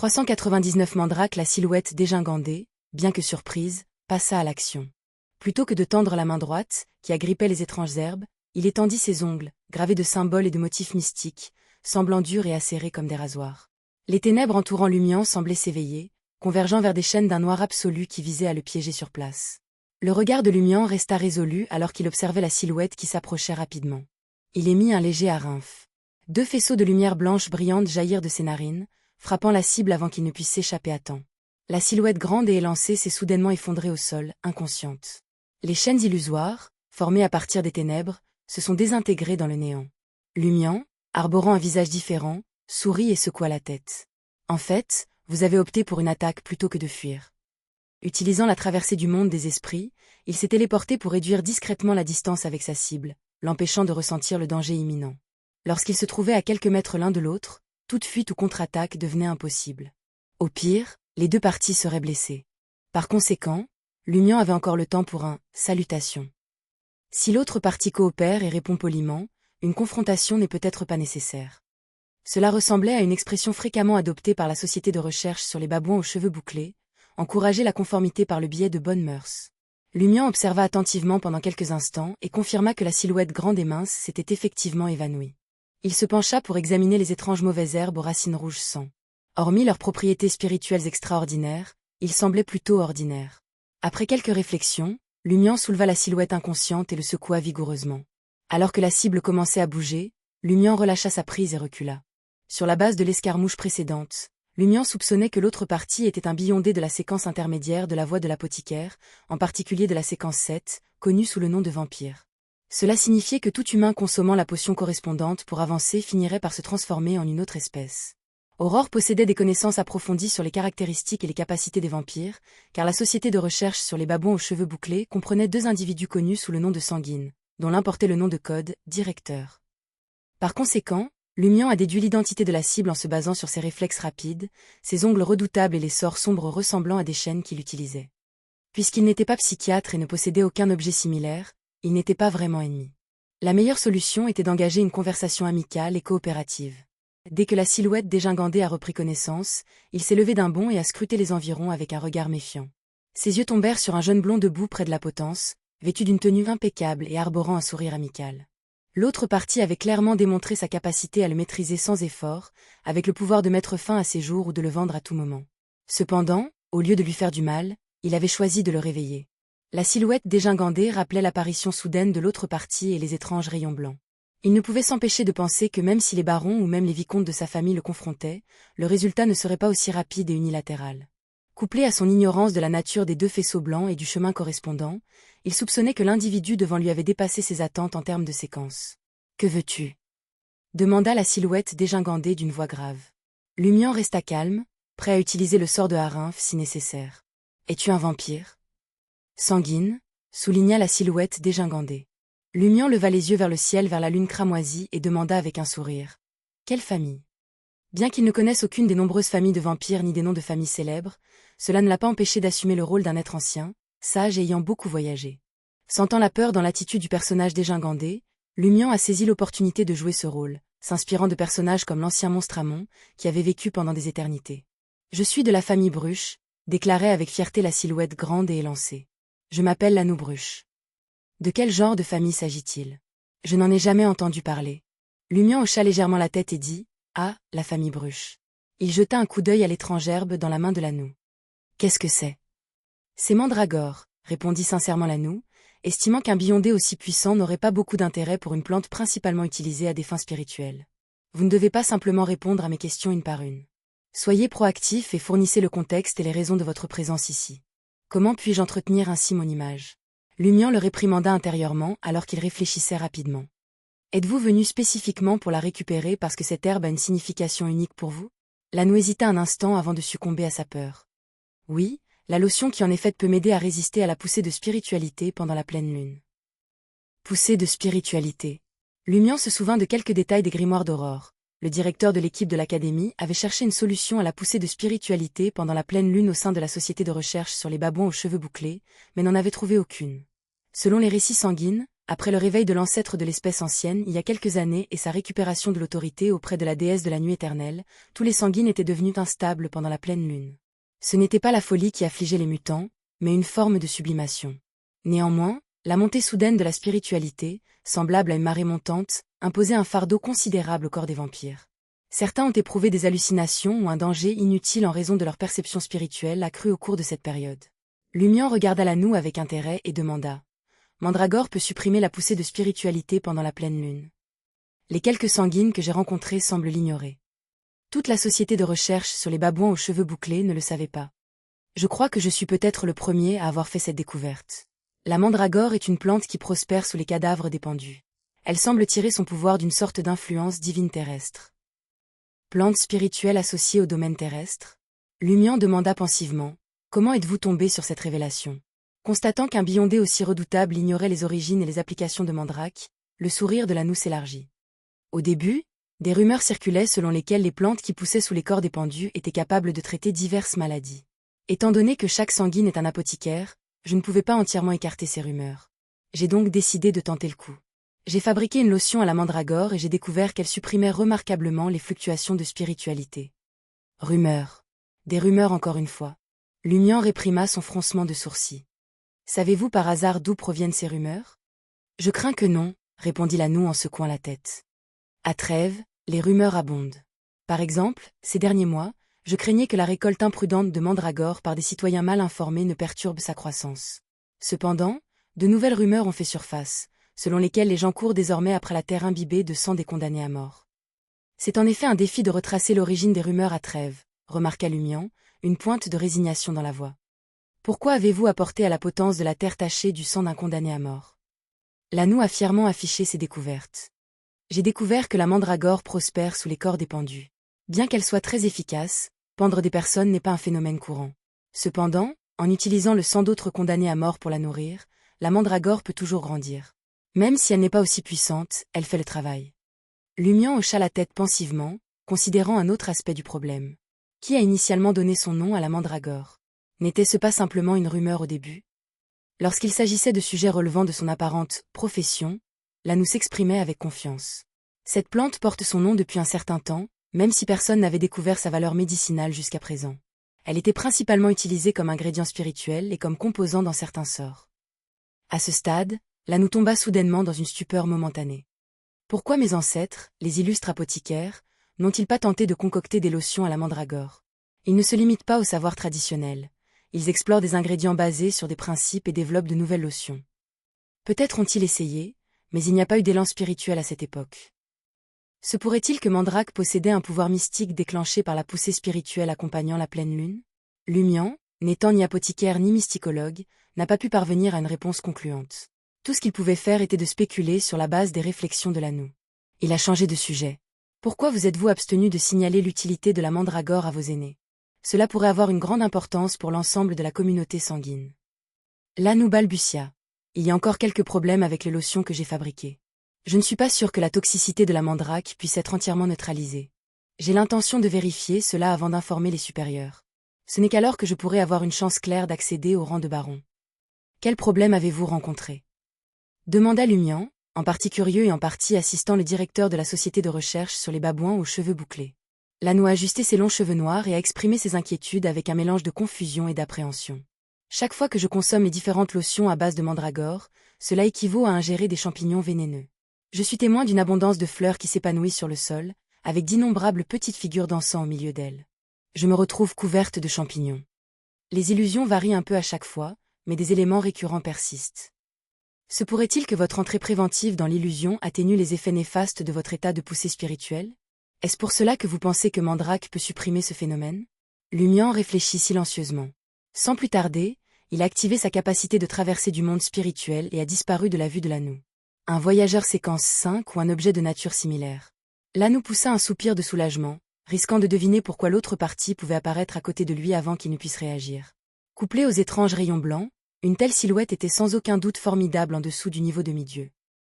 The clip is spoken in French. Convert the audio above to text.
399 Mandrake. La silhouette dégingandée, bien que surprise, passa à l'action. Plutôt que de tendre la main droite, qui agrippait les étranges herbes, il étendit ses ongles, gravés de symboles et de motifs mystiques, semblant durs et acérés comme des rasoirs. Les ténèbres entourant Lumian semblaient s'éveiller, convergeant vers des chaînes d'un noir absolu qui visait à le piéger sur place. Le regard de Lumian resta résolu alors qu'il observait la silhouette qui s'approchait rapidement. Il émit un léger harinf. 2 faisceaux de lumière blanche brillante jaillirent de ses narines, frappant la cible avant qu'il ne puisse s'échapper à temps. La silhouette grande et élancée s'est soudainement effondrée au sol, inconsciente. Les chaînes illusoires, formées à partir des ténèbres, se sont désintégrées dans le néant. Lumian, arborant un visage différent, sourit et secoua la tête. En fait, vous avez opté pour une attaque plutôt que de fuir. Utilisant la traversée du monde des esprits, il s'est téléporté pour réduire discrètement la distance avec sa cible, l'empêchant de ressentir le danger imminent. Lorsqu'ils se trouvaient à quelques mètres l'un de l'autre, toute fuite ou contre-attaque devenait impossible. Au pire, les 2 parties seraient blessées. Par conséquent, Lumian avait encore le temps pour un « salutation ». Si l'autre partie coopère et répond poliment, une confrontation n'est peut-être pas nécessaire. Cela ressemblait à une expression fréquemment adoptée par la société de recherche sur les babouins aux cheveux bouclés, encourager la conformité par le biais de bonnes mœurs. Lumian observa attentivement pendant quelques instants et confirma que la silhouette grande et mince s'était effectivement évanouie. Il se pencha pour examiner les étranges mauvaises herbes aux racines rouges sang. Hormis leurs propriétés spirituelles extraordinaires, ils semblaient plutôt ordinaires. Après quelques réflexions, Lumian souleva la silhouette inconsciente et le secoua vigoureusement. Alors que la cible commençait à bouger, Lumian relâcha sa prise et recula. Sur la base de l'escarmouche précédente, Lumian soupçonnait que l'autre partie était un beyondé de la séquence intermédiaire de la voie de l'apothicaire, en particulier de la séquence 7, connue sous le nom de vampire. Cela signifiait que tout humain consommant la potion correspondante pour avancer finirait par se transformer en une autre espèce. Aurore possédait des connaissances approfondies sur les caractéristiques et les capacités des vampires, car la société de recherche sur les babouins aux cheveux bouclés comprenait 2 individus connus sous le nom de Sanguine, dont l'un portait le nom de code « Directeur ». Par conséquent, Lumian a déduit l'identité de la cible en se basant sur ses réflexes rapides, ses ongles redoutables et les sorts sombres ressemblant à des chaînes qu'il utilisait. Puisqu'il n'était pas psychiatre et ne possédait aucun objet similaire, il n'était pas vraiment ennemi. La meilleure solution était d'engager une conversation amicale et coopérative. Dès que la silhouette dégingandée a repris connaissance, il s'est levé d'un bond et a scruté les environs avec un regard méfiant. Ses yeux tombèrent sur un jeune blond debout près de la potence, vêtu d'une tenue impeccable et arborant un sourire amical. L'autre partie avait clairement démontré sa capacité à le maîtriser sans effort, avec le pouvoir de mettre fin à ses jours ou de le vendre à tout moment. Cependant, au lieu de lui faire du mal, il avait choisi de le réveiller. La silhouette dégingandée rappelait l'apparition soudaine de l'autre partie et les étranges rayons blancs. Il ne pouvait s'empêcher de penser que même si les barons ou même les vicomtes de sa famille le confrontaient, le résultat ne serait pas aussi rapide et unilatéral. Couplé à son ignorance de la nature des 2 faisceaux blancs et du chemin correspondant, il soupçonnait que l'individu devant lui avait dépassé ses attentes en termes de séquence. « Que veux-tu » demanda la silhouette dégingandée d'une voix grave. Lumian resta calme, prêt à utiliser le sort de Harinf si nécessaire. « Es-tu un vampire » Sanguine, souligna la silhouette dégingandée. Lumian leva les yeux vers le ciel, vers la lune cramoisie et demanda avec un sourire. « Quelle famille » Bien qu'il ne connaisse aucune des nombreuses familles de vampires ni des noms de familles célèbres, cela ne l'a pas empêché d'assumer le rôle d'un être ancien, sage et ayant beaucoup voyagé. Sentant la peur dans l'attitude du personnage dégingandé, Lumian a saisi l'opportunité de jouer ce rôle, s'inspirant de personnages comme l'ancien monstre Amon, qui avait vécu pendant des éternités. « Je suis de la famille Bruche », déclarait avec fierté la silhouette grande et élancée. « Je m'appelle l'Anneau Bruche. » De quel genre de famille s'agit-il? Je n'en ai jamais entendu parler. Lumian hocha légèrement la tête et dit « Ah, la famille Bruche. » Il jeta un coup d'œil à l'étrange herbe dans la main de l'Anneau. « Qu'est-ce que c'est » C'est Mandragore, répondit sincèrement l'Anneau, estimant qu'un beyondé aussi puissant n'aurait pas beaucoup d'intérêt pour une plante principalement utilisée à des fins spirituelles. Vous ne devez pas simplement répondre à mes questions une par une. Soyez proactif et fournissez le contexte et les raisons de votre présence ici. Comment puis-je entretenir ainsi mon image? Lumian le réprimanda intérieurement alors qu'il réfléchissait rapidement. Êtes-vous venu spécifiquement pour la récupérer parce que cette herbe a une signification unique pour vous? L'Anneau hésita un instant avant de succomber à sa peur. Oui, la lotion qui en est faite peut m'aider à résister à la poussée de spiritualité pendant la pleine lune. Poussée de spiritualité. Lumian se souvint de quelques détails des grimoires d'Aurore. Le directeur de l'équipe de l'Académie avait cherché une solution à la poussée de spiritualité pendant la pleine lune au sein de la société de recherche sur les babouins aux cheveux bouclés, mais n'en avait trouvé aucune. Selon les récits sanguines, après le réveil de l'ancêtre de l'espèce ancienne il y a quelques années et sa récupération de l'autorité auprès de la déesse de la nuit éternelle, tous les sanguines étaient devenus instables pendant la pleine lune. Ce n'était pas la folie qui affligeait les mutants, mais une forme de sublimation. Néanmoins, la montée soudaine de la spiritualité, semblable à une marée montante, imposait un fardeau considérable au corps des vampires. Certains ont éprouvé des hallucinations ou un danger inutile en raison de leur perception spirituelle accrue au cours de cette période. Lumian regarda l'anneau avec intérêt et demanda. Mandragore peut supprimer la poussée de spiritualité pendant la pleine lune. Les quelques sanguines que j'ai rencontrées semblent l'ignorer. Toute la société de recherche sur les babouins aux cheveux bouclés ne le savait pas. Je crois que je suis peut-être le premier à avoir fait cette découverte. La mandragore est une plante qui prospère sous les cadavres des pendus. Elle semble tirer son pouvoir d'une sorte d'influence divine terrestre. Plante spirituelle associée au domaine terrestre? Lumian demanda pensivement. Comment êtes-vous tombé sur cette révélation? Constatant qu'un Beyondé aussi redoutable ignorait les origines et les applications de Mandrake, le sourire de l'Anou s'élargit. Au début, des rumeurs circulaient selon lesquelles les plantes qui poussaient sous les corps des pendus étaient capables de traiter diverses maladies. Étant donné que chaque sanguine est un apothicaire, je ne pouvais pas entièrement écarter ces rumeurs. J'ai donc décidé de tenter le coup. J'ai fabriqué une lotion à la mandragore et j'ai découvert qu'elle supprimait remarquablement les fluctuations de spiritualité. Rumeurs. Des rumeurs encore une fois. Lumian réprima son froncement de sourcils. Savez-vous par hasard d'où proviennent ces rumeurs? Je crains que non, répondit l'Anou en secouant la tête. À Trèves, les rumeurs abondent. Par exemple, ces derniers mois, je craignais que la récolte imprudente de mandragore par des citoyens mal informés ne perturbe sa croissance. Cependant, de nouvelles rumeurs ont fait surface, selon lesquelles les gens courent désormais après la terre imbibée de sang des condamnés à mort. C'est en effet un défi de retracer l'origine des rumeurs à Trèves, remarqua Lumian, une pointe de résignation dans la voix. Pourquoi avez-vous apporté à la potence de la terre tachée du sang d'un condamné à mort? L'Anou a fièrement affiché ses découvertes. J'ai découvert que la mandragore prospère sous les corps des pendus. Bien qu'elle soit très efficace, pendre des personnes n'est pas un phénomène courant. Cependant, en utilisant le sang d'autres condamnés à mort pour la nourrir, la mandragore peut toujours grandir. Même si elle n'est pas aussi puissante, elle fait le travail. Lumian hocha la tête pensivement, considérant un autre aspect du problème. Qui a initialement donné son nom à la mandragore? N'était-ce pas simplement une rumeur au début? Lorsqu'il s'agissait de sujets relevant de son apparente « profession », l'Anou s'exprimait avec confiance. Cette plante porte son nom depuis un certain temps, même si personne n'avait découvert sa valeur médicinale jusqu'à présent. Elle était principalement utilisée comme ingrédient spirituel et comme composant dans certains sorts. À ce stade, l'Anou tomba soudainement dans une stupeur momentanée. Pourquoi mes ancêtres, les illustres apothicaires, n'ont-ils pas tenté de concocter des lotions à la mandragore? Ils ne se limitent pas au savoir traditionnel. Ils explorent des ingrédients basés sur des principes et développent de nouvelles lotions. Peut-être ont-ils essayé, mais il n'y a pas eu d'élan spirituel à cette époque. Se pourrait-il que Mandrake possédait un pouvoir mystique déclenché par la poussée spirituelle accompagnant la pleine lune? Lumian, n'étant ni apothicaire ni mysticologue, n'a pas pu parvenir à une réponse concluante. Tout ce qu'il pouvait faire était de spéculer sur la base des réflexions de l'Anou. Il a changé de sujet. Pourquoi vous êtes-vous abstenu de signaler l'utilité de la mandragore à vos aînés? Cela pourrait avoir une grande importance pour l'ensemble de la communauté sanguine. L'Anou balbutia. Il y a encore quelques problèmes avec les lotions que j'ai fabriquées. Je ne suis pas sûr que la toxicité de la mandrake puisse être entièrement neutralisée. J'ai l'intention de vérifier cela avant d'informer les supérieurs. Ce n'est qu'alors que je pourrai avoir une chance claire d'accéder au rang de baron. Quel problème avez-vous rencontré? Demanda Lumian, en partie curieux et en partie assistant le directeur de la société de recherche sur les babouins aux cheveux bouclés. L'Anou a ajusté ses longs cheveux noirs et a exprimé ses inquiétudes avec un mélange de confusion et d'appréhension. Chaque fois que je consomme les différentes lotions à base de mandragore, cela équivaut à ingérer des champignons vénéneux. Je suis témoin d'une abondance de fleurs qui s'épanouissent sur le sol, avec d'innombrables petites figures d'encens au milieu d'elles. Je me retrouve couverte de champignons. Les illusions varient un peu à chaque fois, mais des éléments récurrents persistent. Se pourrait-il que votre entrée préventive dans l'illusion atténue les effets néfastes de votre état de poussée spirituelle? Est-ce pour cela que vous pensez que Mandrake peut supprimer ce phénomène? Lumian réfléchit silencieusement. Sans plus tarder, il a activé sa capacité de traverser du monde spirituel et a disparu de la vue de l'Anou. Un voyageur séquence 5 ou un objet de nature similaire. L'Anou poussa un soupir de soulagement, risquant de deviner pourquoi l'autre partie pouvait apparaître à côté de lui avant qu'il ne puisse réagir. Couplée aux étranges rayons blancs, une telle silhouette était sans aucun doute formidable en dessous du niveau demi-dieu.